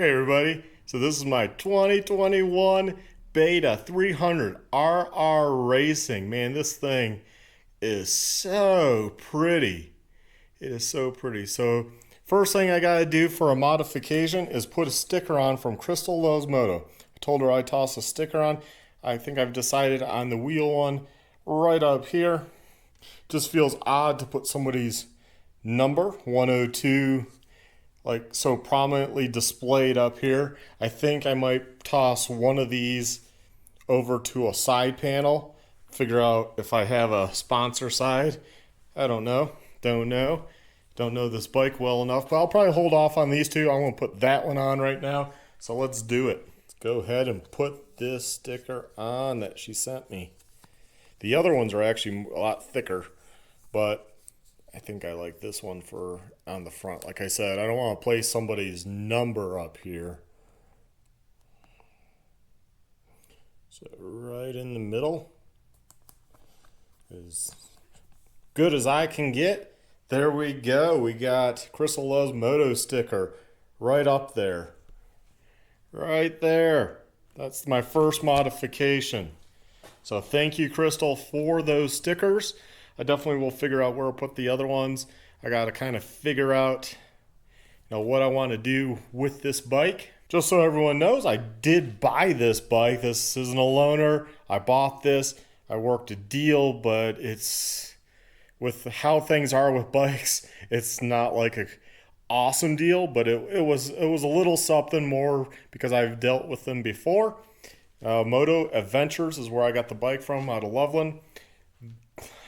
Hey everybody, so this is my 2021 Beta 300 RR Racing. Man, this thing is so pretty. It is so pretty. So first thing I gotta do for a modification is put a sticker on from Crystal Loves Moto. I told her I'd toss a sticker on. I think I've decided on the wheel one right up here. Just feels odd to put somebody's number, 102, like so prominently displayed up here. I think I might toss one of these over to a side panel, figure out if I have a sponsor side. I don't know this bike well enough, but I'll probably hold off on these two. I'm gonna put that one on right now, so let's do it. Let's go ahead and put this sticker on that she sent me. The other ones are actually a lot thicker, but I think I like this one for on the front. Like I said, I don't want to place somebody's number up here. So right in the middle, as good as I can get. There we go. We got Crystal Loves Moto sticker right up there. Right there. That's my first modification. So thank you, Crystal, for those stickers. I definitely will figure out where to put the other ones. I got to kind of figure out, what I want to do with this bike. Just so everyone knows, I did buy this bike. This isn't a loaner. I bought this. I worked a deal, but it's with how things are with bikes, it's not like a awesome deal, but it was a little something more because I've dealt with them before. Moto Adventures is where I got the bike from, out of Loveland.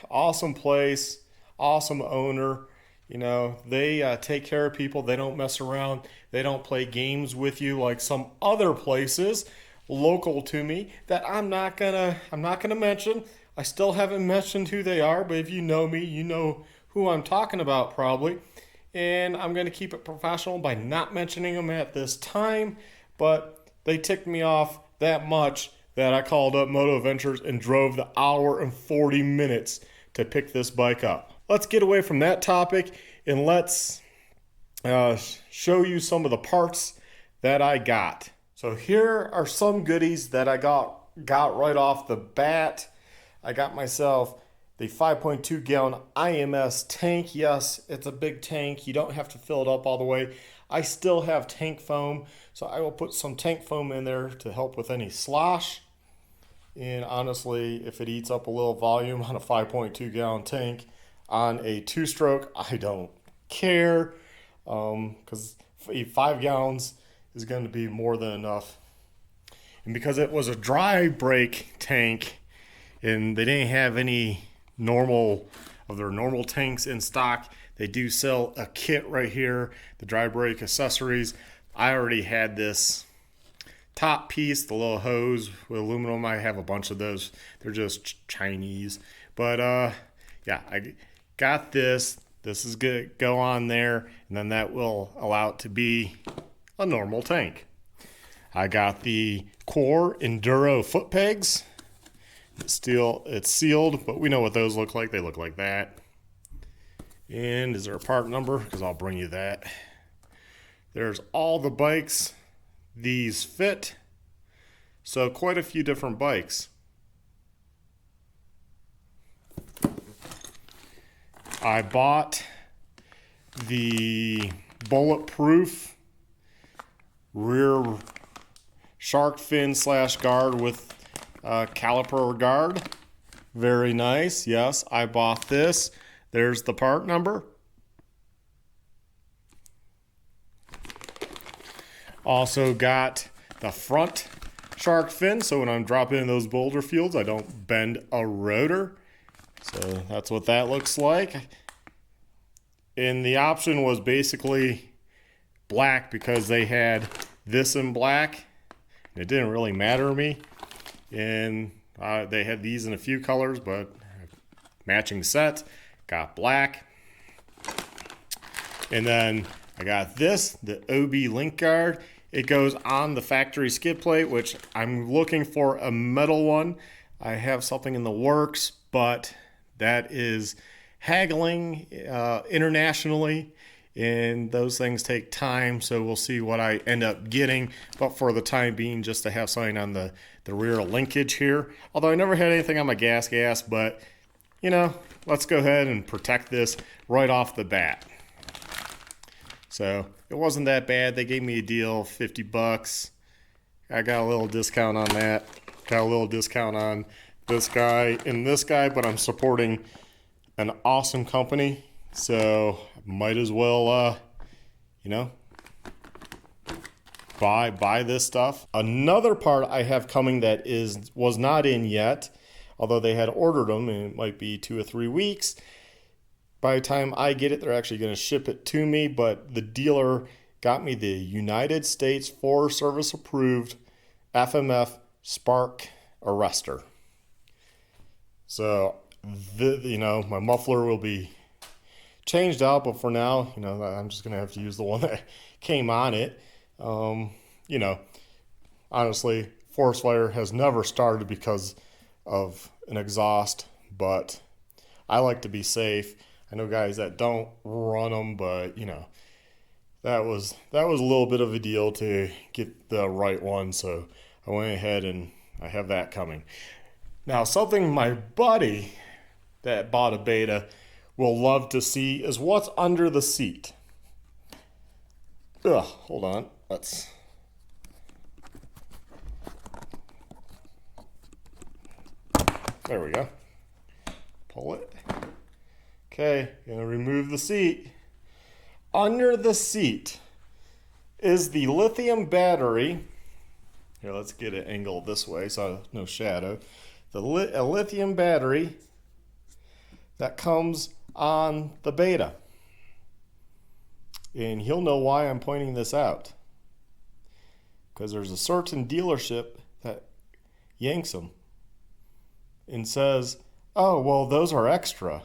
Awesome place, awesome owner. They take care of people. They don't mess around. They don't play games with you like some other places local to me that I'm not gonna mention. I still haven't mentioned who they are, but if you know me, you know who I'm talking about probably. And I'm gonna keep it professional by not mentioning them at this time, but they ticked me off that much that I called up Moto Adventures and drove the hour and 40 minutes to pick this bike up. Let's get away from that topic and let's show you some of the parts that I got. So here are some goodies that I got right off the bat. I got myself the 5.2 gallon IMS tank. Yes, it's a big tank. You don't have to fill it up all the way. I still have tank foam, so I will put some tank foam in there to help with any slosh. And honestly, if it eats up a little volume on a 5.2 gallon tank on a two-stroke, I don't care, because 5 gallons is going to be more than enough. And because it was a dry brake tank and they didn't have any of their normal tanks in stock, they do sell a kit right here, the dry brake accessories. I already had this top piece, the little hose with aluminum. I have a bunch of those. They're just Chinese. But yeah, I got this. This is good. Go on there, and then that will allow it to be a normal tank. I got the Core Enduro foot pegs. It's sealed, but we know what those look like. They look like that. And is there a part number? Because I'll bring you that. There's all the bikes these fit. So quite a few different bikes. I bought the bulletproof rear shark fin / guard with caliper guard. Very nice. Yes, I bought this. There's the part number. Also got the front shark fin, so when I'm dropping in those boulder fields, I don't bend a rotor. So that's what that looks like. And the option was basically black because they had this in black. It didn't really matter to me. And they had these in a few colors, but matching set. Got black. And then I got this, the OB link guard. It goes on the factory skid plate, which I'm looking for a metal one. I have something in the works, but that is haggling internationally and those things take time, so we'll see what I end up getting. But for the time being, just to have something on the rear linkage here. Although I never had anything on my gas, but you know, let's go ahead and protect this right off the bat. So it wasn't that bad. They gave me a deal, 50 bucks. I got a little discount on that. Got a little discount on this guy and this guy, but I'm supporting an awesome company, so might as well, you know, buy this stuff. Another part I have coming that was not in yet, although they had ordered them, and it might be 2 or 3 weeks. By the time I get it, they're actually going to ship it to me, but the dealer got me the United States Forest Service approved FMF spark arrestor. So, you know, my muffler will be changed out, but for now, you know, I'm just going to have to use the one that came on it. You know, honestly, forest fire has never started because of an exhaust, but I like to be safe. I know guys that don't run them, but you know, that was a little bit of a deal to get the right one, so I went ahead and I have that coming. Now, something my buddy that bought a Beta will love to see is what's under the seat. Hold on. There we go. Pull it. Okay, gonna remove the seat. Under the seat is the lithium battery. Here, let's get it angled this way so no shadow. A lithium battery that comes on the Beta. And he'll know why I'm pointing this out. Because there's a certain dealership that yanks them and says, oh, well, those are extra.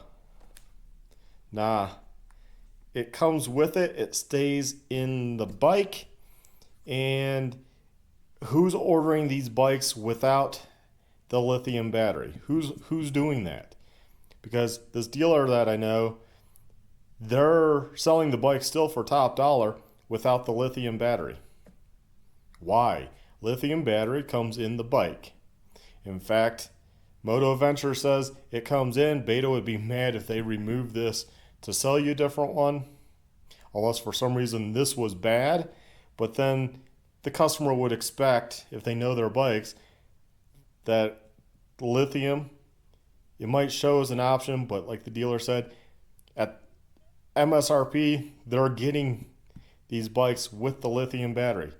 Nah, it comes with it. It stays in the bike. And who's ordering these bikes without the lithium battery? Who's doing that? Because this dealer that I know, they're selling the bike still for top dollar without the lithium battery. Why? Lithium battery comes in the bike. In fact, Moto Adventure says it comes in. Beta would be mad if they remove this to sell you a different one, unless for some reason this was bad. But then the customer would expect, if they know their bikes, that lithium, it might show as an option, but like the dealer said, at MSRP, they're getting these bikes with the lithium battery.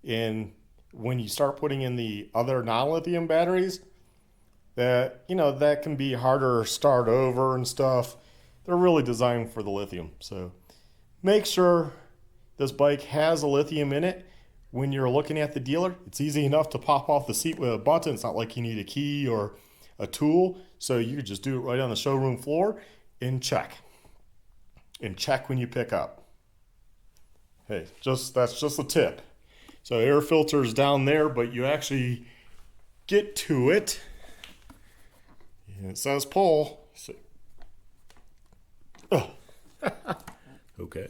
And when you start putting in the other non-lithium batteries, that, you know, that can be harder to start over and stuff. They're really designed for the lithium. So make sure this bike has a lithium in it. When you're looking at the dealer, it's easy enough to pop off the seat with a button. It's not like you need a key or a tool. So you could just do it right on the showroom floor and check. And check when you pick up. Hey, that's just a tip. So air filter is down there, but you actually get to it. And it says pull. So, okay.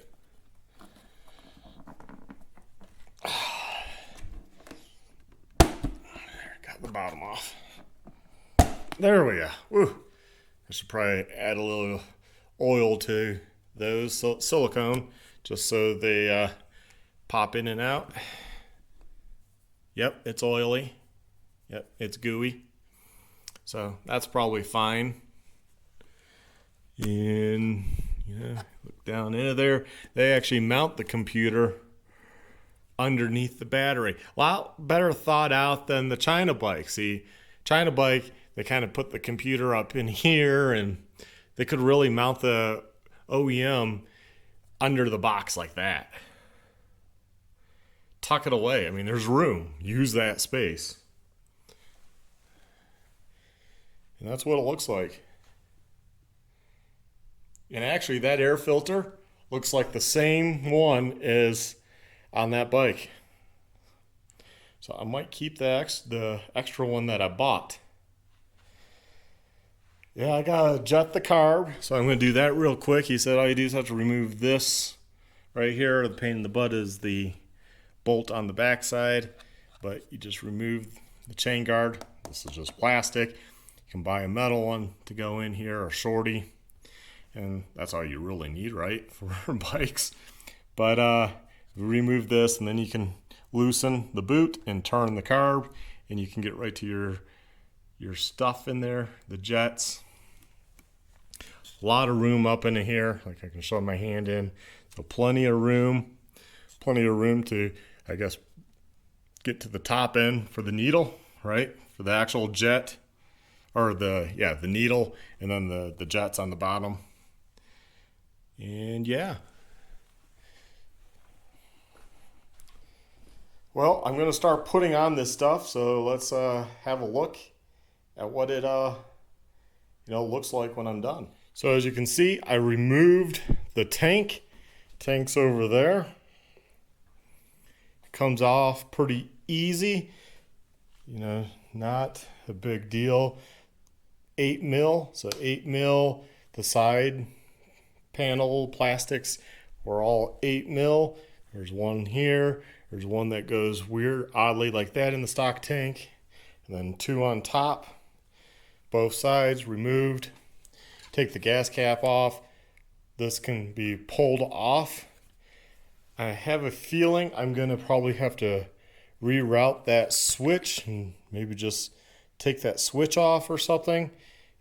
Got the bottom off. There we go. Woo. I should probably add a little oil to those silicone just so they pop in and out. Yep, it's oily. Yep, it's gooey. So that's probably fine. And look down into there. They actually mount the computer underneath the battery. A lot better thought out than the China bike. See, China bike, they kind of put the computer up in here, and they could really mount the OEM under the box like that. Tuck it away. I mean, there's room. Use that space. And that's what it looks like. And actually, that air filter looks like the same one as on that bike. So I might keep the extra one that I bought. Yeah, I gotta jet the carb, so I'm gonna do that real quick. He said all you do is have to remove this right here. The pain in the butt is the bolt on the back side, but you just remove the chain guard. This is just plastic. You can buy a metal one to go in here, or shorty, and that's all you really need, right, for bikes. But remove this, and then you can loosen the boot and turn the carb, and you can get right to your stuff in there, the jets. A lot of room up in here, like I can show my hand in. So plenty of room to, I guess, get to the top end for the needle, right? For the actual jet, or the needle, and then the jets on the bottom. And yeah. Well, I'm gonna start putting on this stuff, so let's have a look at what it looks like when I'm done. So as you can see, I removed the tank. Tank's over there. It comes off pretty easy. Not a big deal. 8 mil, so 8 mil. The side panel plastics were all 8 mil. There's one here. There's one that goes weird, oddly like that in the stock tank. And then 2 on top. Both sides removed. Take the gas cap off. This can be pulled off. I have a feeling I'm going to probably have to reroute that switch and maybe just take that switch off or something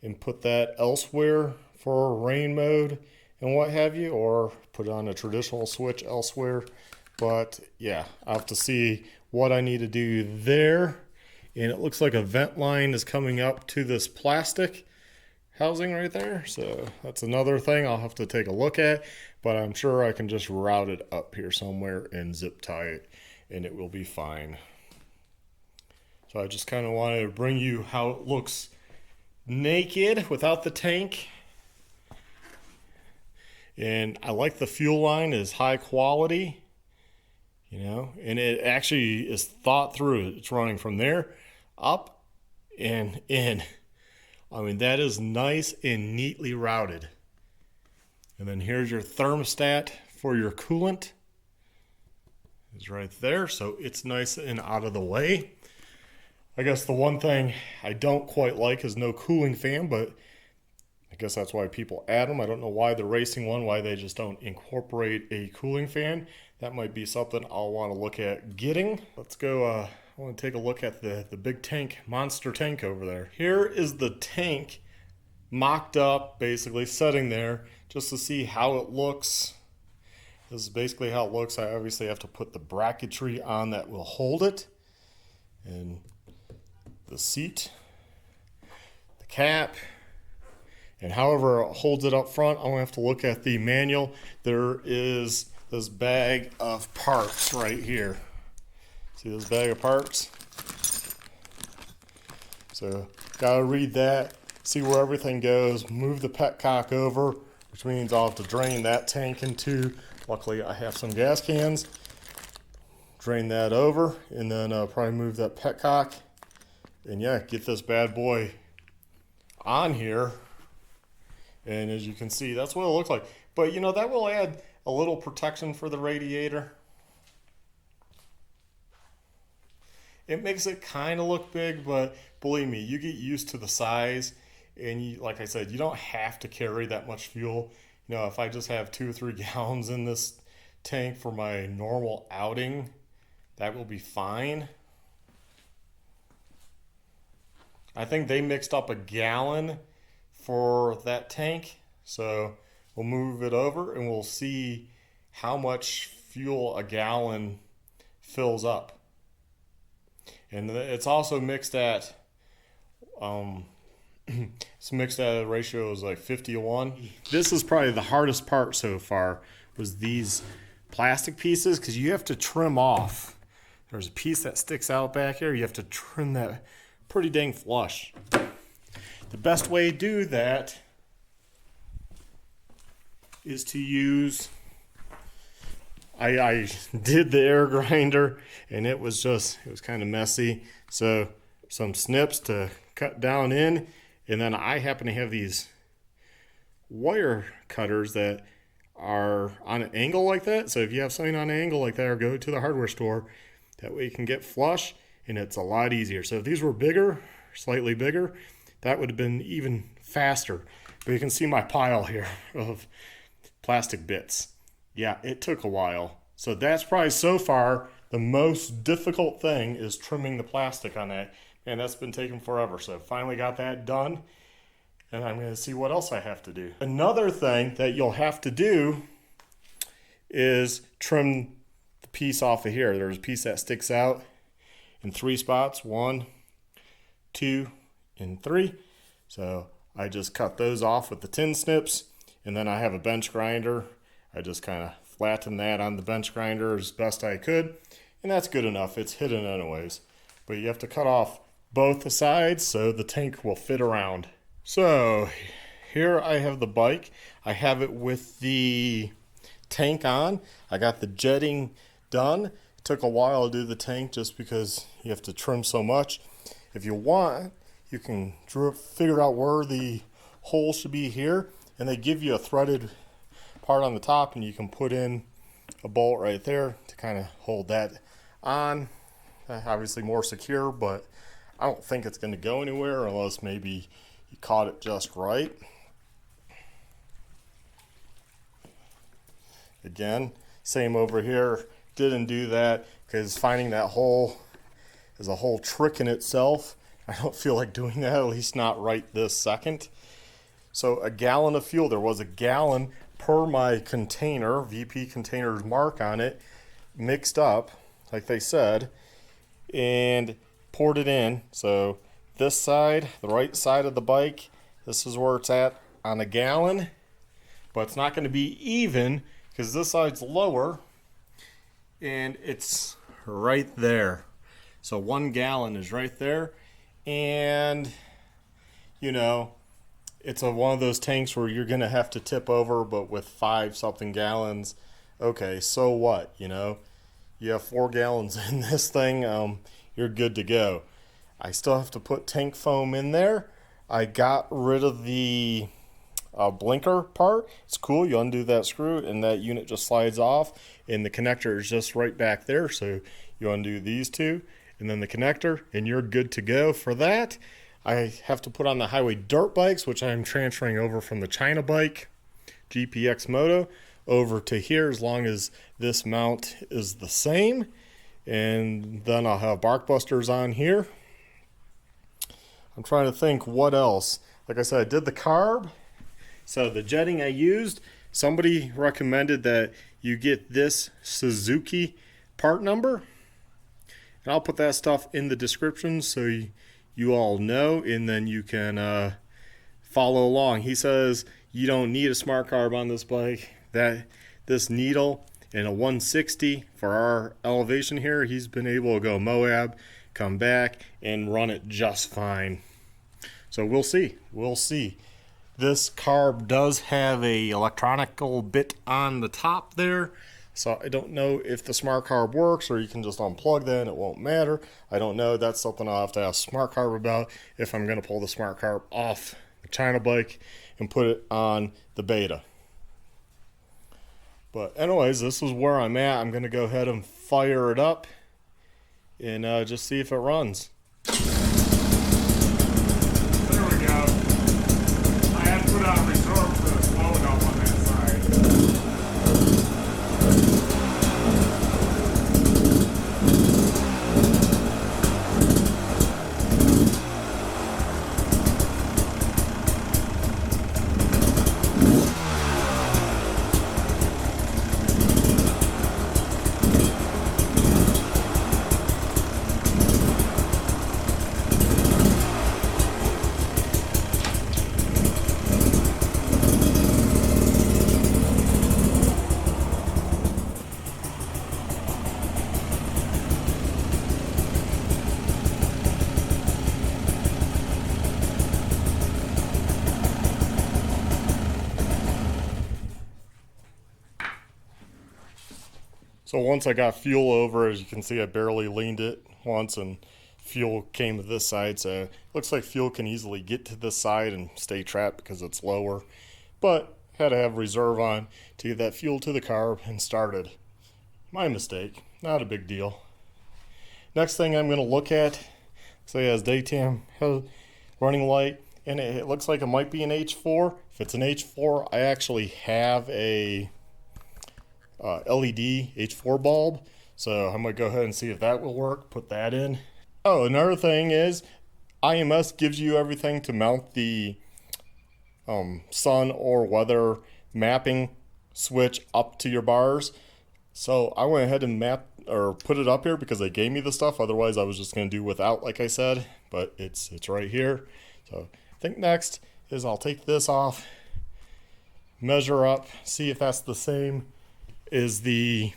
and put that elsewhere for rain mode and what have you, or put on a traditional switch elsewhere. But yeah, I'll have to see what I need to do there. And it looks like a vent line is coming up to this plastic housing right there. So that's another thing I'll have to take a look at, but I'm sure I can just route it up here somewhere and zip tie it and it will be fine. So I just kind of wanted to bring you how it looks naked without the tank. And I like the fuel line is high quality, and it actually is thought through. It's running from there up and in. I mean, that is nice and neatly routed. And then here's your thermostat for your coolant. It's right there, so it's nice and out of the way. I guess the one thing I don't quite like is no cooling fan, but I guess that's why people add them. I don't know why the racing one, why they just don't incorporate a cooling fan. That might be something I'll want to look at getting. Let's go, I want to take a look at the big tank, monster tank over there. Here is the tank mocked up, basically sitting there just to see how it looks. This is basically how it looks. I obviously have to put the bracketry on that will hold it. And the seat, the cap, and however it holds it up front, I'm going to have to look at the manual. There is this bag of parts right here. See this bag of parts? So, gotta read that, see where everything goes, move the petcock over, which means I'll have to drain that tank into. Luckily, I have some gas cans. Drain that over, and then probably move that petcock. And yeah, get this bad boy on here. And as you can see, that's what it looks like. But that will add a little protection for the radiator. It makes it kind of look big, but believe me, you get used to the size. And like I said, you don't have to carry that much fuel. If I just have 2 or 3 gallons in this tank for my normal outing, that will be fine. I think they mixed up a gallon for that tank. So we'll move it over and we'll see how much fuel a gallon fills up. And it's also mixed at, it's mixed at a ratio is like 50-1. This is probably the hardest part so far, was these plastic pieces, because you have to trim off. There's a piece that sticks out back here. You have to trim that pretty dang flush. The best way to do that is to use, I did the air grinder and it was kind of messy. So some snips to cut down in, And then I happen to have these wire cutters that are on an angle like that. So if you have something on an angle like that, or go to the hardware store, that way you can get flush and it's a lot easier. So if these were bigger, slightly bigger, that would have been even faster. But you can see my pile here of plastic bits. Yeah, it took a while. So that's probably so far the most difficult thing is trimming the plastic on that. And that's been taking forever. So finally got that done. And I'm going to see what else I have to do. Another thing that you'll have to do is trim the piece off of here. There's a piece that sticks out in 3 spots. 1, 2, and 3. So I just cut those off with the tin snips. And then I have a bench grinder. I just kind of flattened that on the bench grinder as best I could. And that's good enough. It's hidden anyways. But you have to cut off both the sides so the tank will fit around. So here I have the bike. I have it with the tank on. I got the jetting done. It took a while to do the tank just because you have to trim so much. If you want, you can figure out where the hole should be here, and they give you a threaded part on the top, and you can put in a bolt right there to kind of hold that on. Obviously more secure, but I don't think it's going to go anywhere unless maybe you caught it just right. Again, same over here. Didn't do that because finding that hole is a whole trick in itself. I don't feel like doing that, at least not right this second. So a gallon of fuel. There was a gallon per my container, VP container's mark on it, mixed up, like they said, and poured it in. So this side, the right side of the bike, this is where it's at on a gallon, but it's not going to be even because this side's lower and it's right there. So 1 gallon is right there, and you know, it's one of those tanks where you're going to have to tip over, but with 5 something gallons, okay, so what, you know? You have 4 gallons in this thing, you're good to go. I still have to put tank foam in there. I got rid of the blinker part. It's cool. You undo that screw and that unit just slides off, and the connector is just right back there. So you undo these 2 and then the connector, and you're good to go for that. I have to put on the highway dirt bikes, which I'm transferring over from the China bike, GPX Moto, over to here as long as this mount is the same. And then I'll have bark busters on here. I'm trying to think what else. Like I said, I did the carb. So the jetting I used, somebody recommended that you get this Suzuki part number. And I'll put that stuff in the description so you all know, and then you can follow along. He says you don't need a smart carb on this bike. That this needle and a 160 for our elevation here, he's been able to go Moab, come back, and run it just fine. So we'll see. We'll see. This carb does have a electronical bit on the top there, so I don't know if the smart carb works, or you can just unplug that and it won't matter. I don't know. That's something I'll have to ask smart carb about if I'm going to pull the smart carb off the China bike and put it on the Beta. But anyways, this is where I'm at. I'm going to go ahead and fire it up and just see if it runs. There we go. I had put on reserve for the slowing up on that side. So once I got fuel over, as you can see, I barely leaned it once and fuel came to this side, so it looks like fuel can easily get to this side and stay trapped because it's lower. But had to have reserve on to get that fuel to the carb and started. My mistake, not a big deal. Next thing I'm going to look at, so it has daytime running light, and it looks like it might be an H4. If it's an H4, I actually have a LED H4 bulb, so I'm going to go ahead and see if that will work, put that in. Oh, another thing is IMS gives you everything to mount the sun or weather mapping switch up to your bars. So I went ahead and put it up here because they gave me the stuff. Otherwise I was just going to do without, like I said, but it's right here. So I think next is I'll take this off, measure up, see if that's the same as the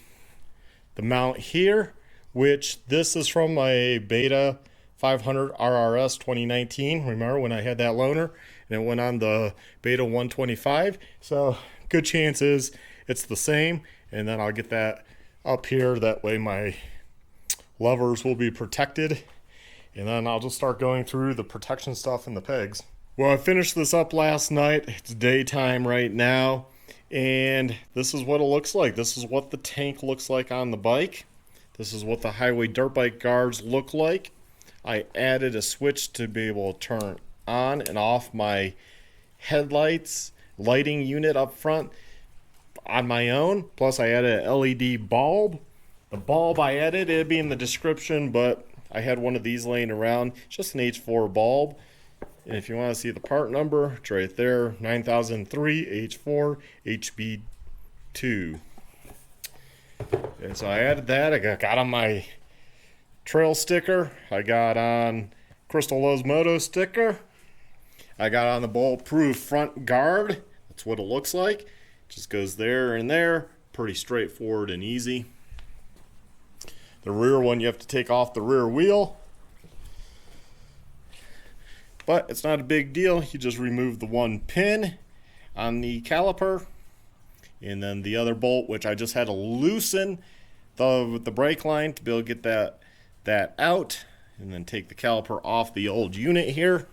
mount here, which this is from my Beta 500 RRS 2019. Remember when I had that loaner and it went on the Beta 125? So good chances it's the same. And then I'll get that up here. That way my levers will be protected. And then I'll just start going through the protection stuff in the pegs. Well, I finished this up last night. It's daytime right now. And this is what it looks like. This is what the tank looks like on the bike. This is what the highway dirt bike guards look like. I added a switch to be able to turn on and off my headlights, lighting unit up front on my own. Plus I added an LED bulb. The bulb I added, it'd be in the description, but I had one of these laying around. It's just an H4 bulb. And if you want to see the part number, it's right there, 9003 H4 HB2. And so I added that. I got on my trail sticker. I got on Crystal Lowe's Moto sticker. I got on the bulletproof front guard. That's what it looks like. Just goes there and there. Pretty straightforward and easy. The rear one, you have to take off the rear wheel. But it's not a big deal. You just remove the one pin on the caliper. And then the other bolt, which I just had to loosen the brake line to be able to get that out. And then take the caliper off the old unit here.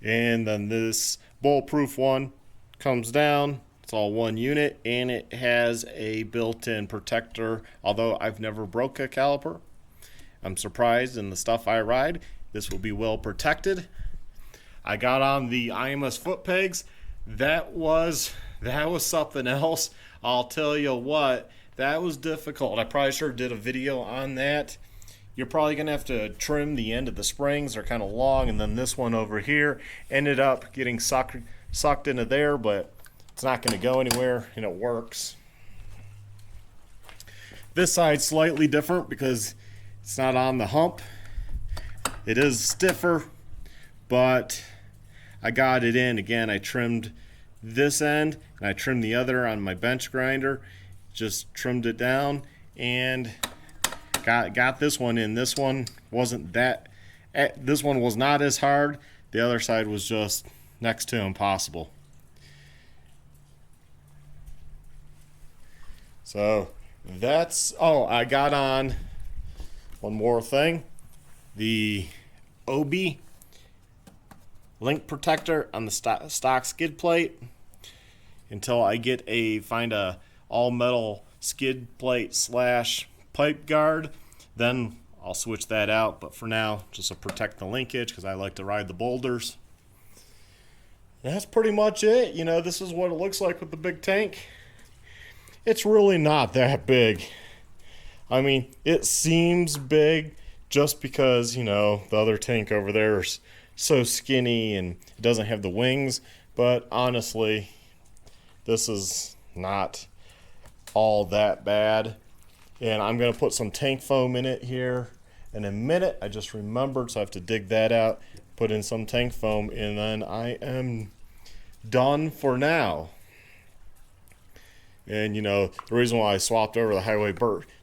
And then this bulletproof one comes down. It's all one unit, and it has a built-in protector. Although I've never broke a caliper, I'm surprised in the stuff I ride this will be well protected. I got on the IMS foot pegs. That was something else. I'll tell you what, that was difficult. I probably should have did a video on that. You're probably gonna have to trim the end of the springs. They're kind of long, and then this one over here ended up getting sucked into there, but it's not gonna go anywhere, and it works. This side's slightly different because it's not on the hump. It is stiffer, but I got it in. Again, I trimmed this end and I trimmed the other on my bench grinder. Just trimmed it down and got this one in. This one wasn't that. This one was not as hard. The other side was just next to impossible. So that's, oh, I got on one more thing, the OB link protector on the stock skid plate until I find a all metal skid plate / pipe guard. Then I'll switch that out, but for now just to protect the linkage because I like to ride the boulders. That's pretty much it. You know, this is what it looks like with the big tank. It's really not that big. I mean, it seems big just because, you know, the other tank over there is so skinny and it doesn't have the wings, but honestly, this is not all that bad. And I'm going to put some tank foam in it here in a minute. I just remembered, so I have to dig that out, put in some tank foam, and then I am done for now. And you know, the reason why I swapped over the highway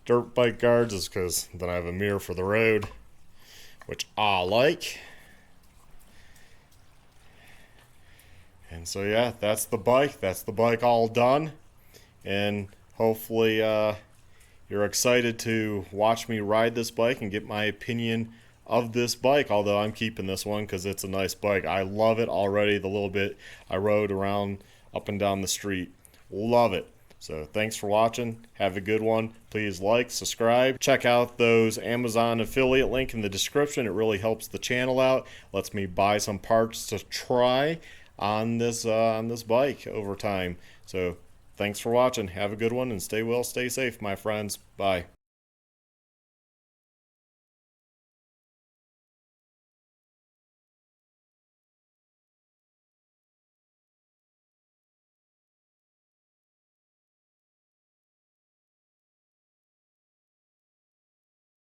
dirt bike guards is because then I have a mirror for the road, which I like. And so yeah, that's the bike all done. And hopefully you're you're excited to watch me ride this bike and get my opinion of this bike, although I'm keeping this one because it's a nice bike. I love it already. The little bit I rode around up and down the street, love it. So thanks for watching. Have a good one. Please like, subscribe. Check out those Amazon affiliate link in the description. It really helps the channel out. Lets me buy some parts to try on this bike over time. So thanks for watching. Have a good one and stay well, stay safe, my friends. Bye.